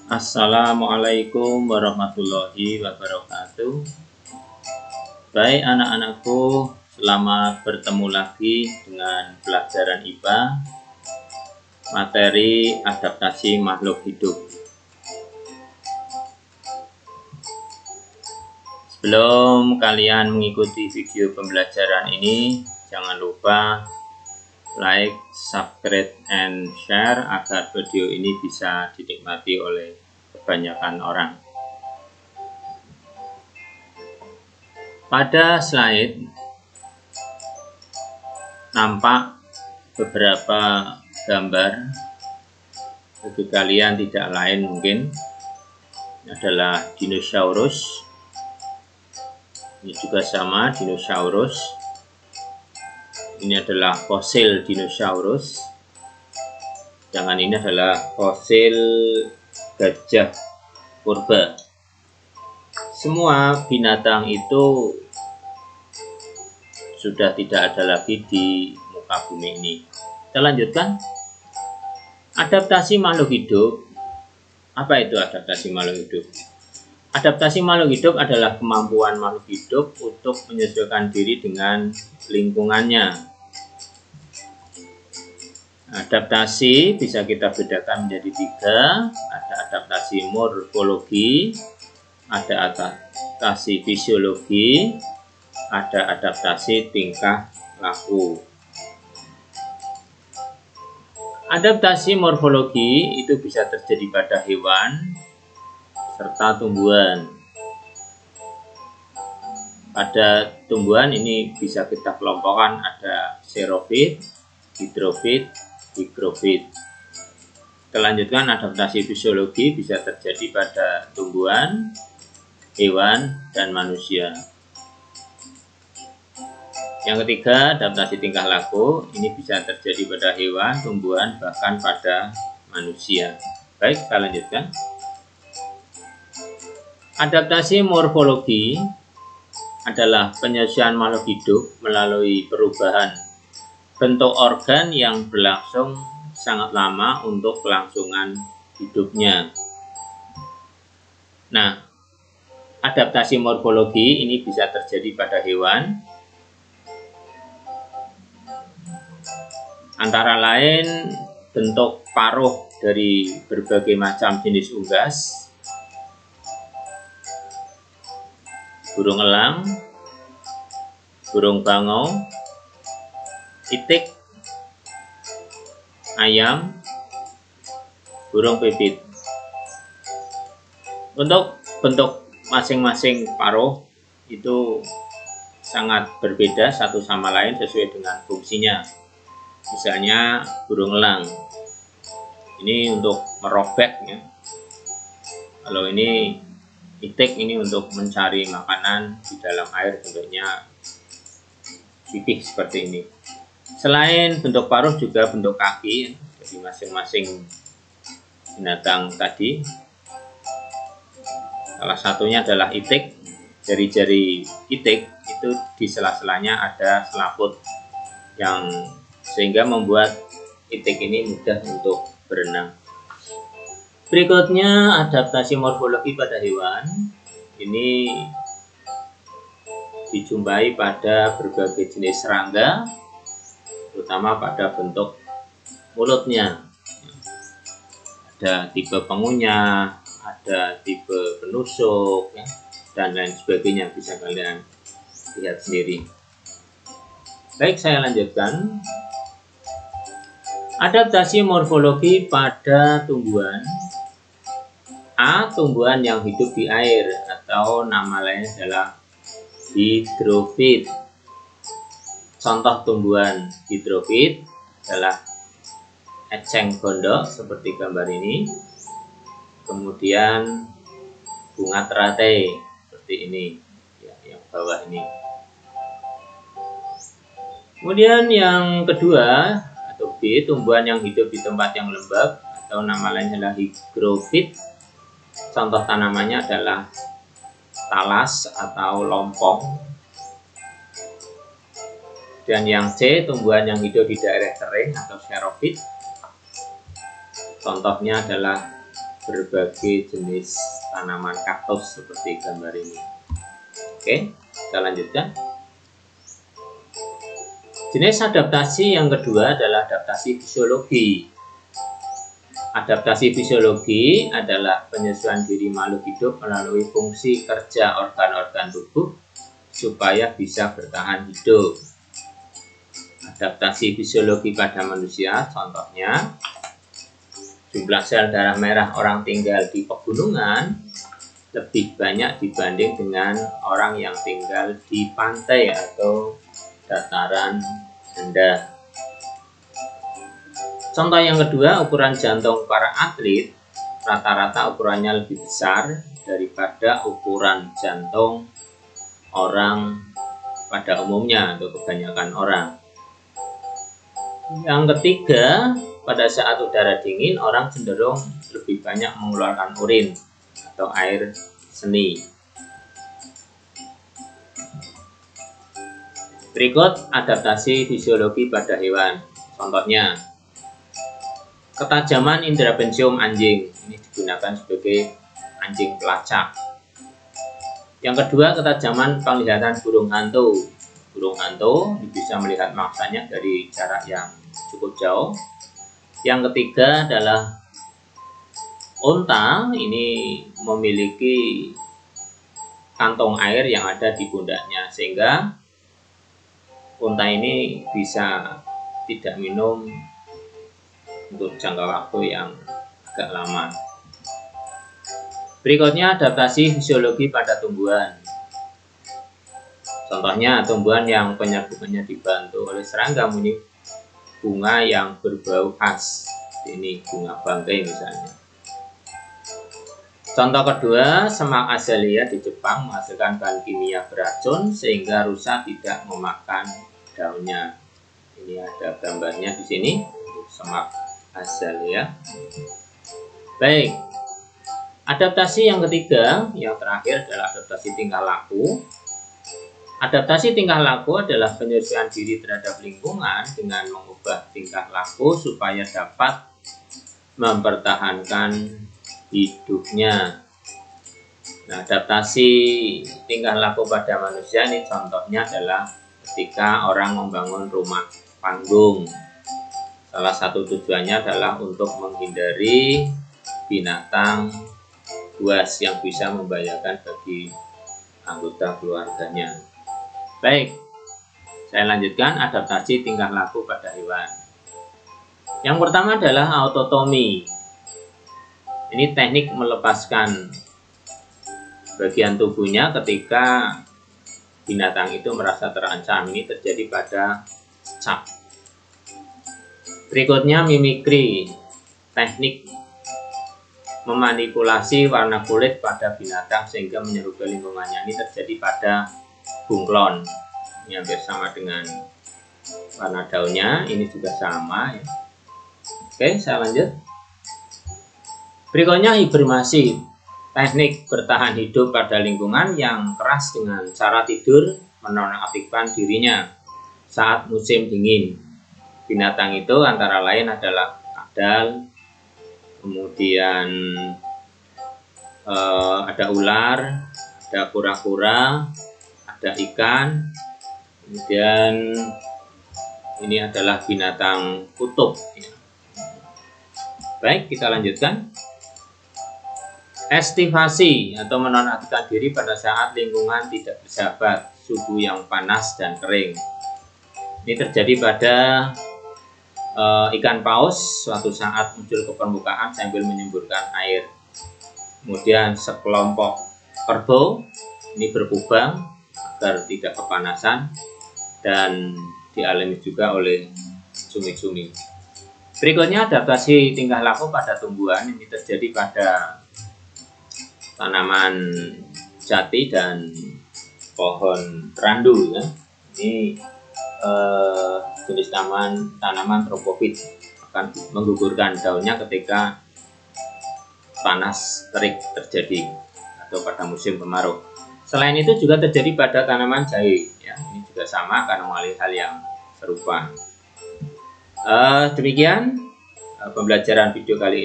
Assalamualaikum warahmatullahi wabarakatuh. Baik anak-anakku, selamat bertemu lagi dengan pelajaran IPA materi adaptasi makhluk hidup. Sebelum kalian mengikuti video pembelajaran ini, jangan lupa like, subscribe, and share agar video ini bisa dinikmati oleh kebanyakan orang. Pada slide nampak beberapa gambar. Bagi kalian tidak lain mungkin adalah dinosaurus. Ini juga sama, dinosaurus. Ini adalah fosil dinosaurus. Sedangkan ini adalah fosil gajah purba. Semua binatang itu sudah tidak ada lagi di muka bumi ini. Kita lanjutkan. Adaptasi makhluk hidup. Apa itu adaptasi makhluk hidup? Adaptasi makhluk hidup adalah kemampuan makhluk hidup untuk menyesuaikan diri dengan lingkungannya. Adaptasi bisa kita bedakan menjadi tiga. Ada adaptasi morfologi, ada adaptasi fisiologi, ada adaptasi tingkah laku. Adaptasi morfologi itu bisa terjadi pada hewan serta tumbuhan. Pada tumbuhan ini bisa kita kelompokkan ada xerofit, hidrofit, higrofit. Kita lanjutkan, adaptasi fisiologi bisa terjadi pada tumbuhan, hewan, dan manusia. Yang ketiga, adaptasi tingkah laku. Ini bisa terjadi pada hewan, tumbuhan, bahkan pada manusia. Baik, kita lanjutkan. Adaptasi morfologi adalah penyesuaian makhluk hidup melalui perubahan bentuk organ yang berlangsung sangat lama untuk kelangsungan hidupnya. Nah, adaptasi morfologi ini bisa terjadi pada hewan, antara lain bentuk paruh dari berbagai macam jenis unggas, burung elang, burung bangau, itik, ayam, burung pipit. Untuk bentuk masing-masing paruh itu sangat berbeda satu sama lain sesuai dengan fungsinya. Misalnya burung elang ini untuk merobek ya. Kalau ini itik ini untuk mencari makanan di dalam air, bentuknya pipih seperti ini. Selain bentuk paruh juga bentuk kaki dari masing-masing binatang tadi. Salah satunya adalah itik. Jari-jari itik itu di sela-selanya ada selaput yang sehingga membuat itik ini mudah untuk berenang. Berikutnya adaptasi morfologi pada hewan. Ini dijumpai pada berbagai jenis serangga, terutama pada bentuk mulutnya. Ada tipe pengunyah, ada tipe penusuk, ya, dan lain sebagainya, bisa kalian lihat sendiri. Baik, saya lanjutkan. Adaptasi morfologi pada tumbuhan. A. Tumbuhan yang hidup di air atau nama lainnya adalah hidrofit. Contoh tumbuhan hidrofit adalah eceng gondok seperti gambar ini. Kemudian bunga teratai seperti ini, ya, yang bawah ini. Kemudian yang kedua atau B, tumbuhan yang hidup di tempat yang lembab atau nama lainnya adalah higrofit. Contoh tanamannya adalah talas atau lompong. Dan yang C, tumbuhan yang hidup di daerah kering atau xerofit. Contohnya adalah berbagai jenis tanaman kaktus seperti gambar ini. Oke, kita lanjutkan. Jenis adaptasi yang kedua adalah adaptasi fisiologi. Adaptasi fisiologi adalah penyesuaian diri makhluk hidup melalui fungsi kerja organ-organ tubuh supaya bisa bertahan hidup. Adaptasi fisiologi pada manusia, contohnya jumlah sel darah merah orang tinggal di pegunungan lebih banyak dibanding dengan orang yang tinggal di pantai atau dataran rendah. Contoh yang kedua, ukuran jantung para atlet rata-rata ukurannya lebih besar daripada ukuran jantung orang pada umumnya atau kebanyakan orang. Yang ketiga, pada saat udara dingin orang cenderung lebih banyak mengeluarkan urin atau air seni. Berikut adaptasi fisiologi pada hewan. Contohnya, ketajaman indera pencium anjing, ini digunakan sebagai anjing pelacak. Yang kedua, ketajaman penglihatan burung hantu. Burung hantu bisa melihat mangsanya dari jarak yang cukup jauh. Yang ketiga adalah unta, ini memiliki kantong air yang ada di pundaknya, sehingga unta ini bisa tidak minum untuk jangka waktu yang agak lama. Berikutnya adaptasi fisiologi pada tumbuhan. Contohnya tumbuhan yang penyerbukannya dibantu oleh serangga mempunyai bunga yang berbau khas. Ini bunga bangkai misalnya. Contoh kedua, semak azalea di Jepang menghasilkan bahan kimia beracun sehingga rusa tidak memakan daunnya. Ini ada gambarnya di sini, semak azalea. Baik, adaptasi yang ketiga, yang terakhir adalah adaptasi tingkah laku. Adaptasi tingkah laku adalah penyesuaian diri terhadap lingkungan dengan mengubah tingkah laku supaya dapat mempertahankan hidupnya. Nah, adaptasi tingkah laku pada manusia ini contohnya adalah ketika orang membangun rumah panggung. Salah satu tujuannya adalah untuk menghindari binatang buas yang bisa membahayakan bagi anggota keluarganya. Baik, saya lanjutkan adaptasi tingkah laku pada hewan. Yang pertama adalah autotomi. Ini teknik melepaskan bagian tubuhnya ketika binatang itu merasa terancam. Ini terjadi pada cecak. Berikutnya mimikri, teknik memanipulasi warna kulit pada binatang sehingga menyerupai lingkungannya. Ini terjadi pada bunglon. Ini hampir sama dengan warna daunnya. Ini juga sama ya. Oke, saya lanjut. Berikutnya hibernasi, teknik bertahan hidup pada lingkungan yang keras dengan cara tidur menonaktifkan dirinya saat musim dingin. Binatang itu antara lain adalah kadal, kemudian ada ular, ada kura-kura, ada ikan, kemudian ini adalah binatang kutub. Baik, kita lanjutkan. Estivasi atau menonaktifkan diri pada saat lingkungan tidak bersahabat, suhu yang panas dan kering. Ini terjadi pada ikan paus suatu saat muncul ke permukaan sambil menyemburkan air. Kemudian sekelompok kerbau ini berkubang agar tidak kepanasan dan dialami juga oleh cumi-cumi. Berikutnya adaptasi tingkah laku pada tumbuhan. Ini terjadi pada tanaman jati dan pohon randu ya. Ini jenis tanaman tropofit, akan menggugurkan daunnya ketika panas terik terjadi atau pada musim kemarau. Selain itu juga terjadi pada tanaman jahe ya. Ini juga sama karena mengalami hal yang serupa. Demikian pembelajaran video kali ini.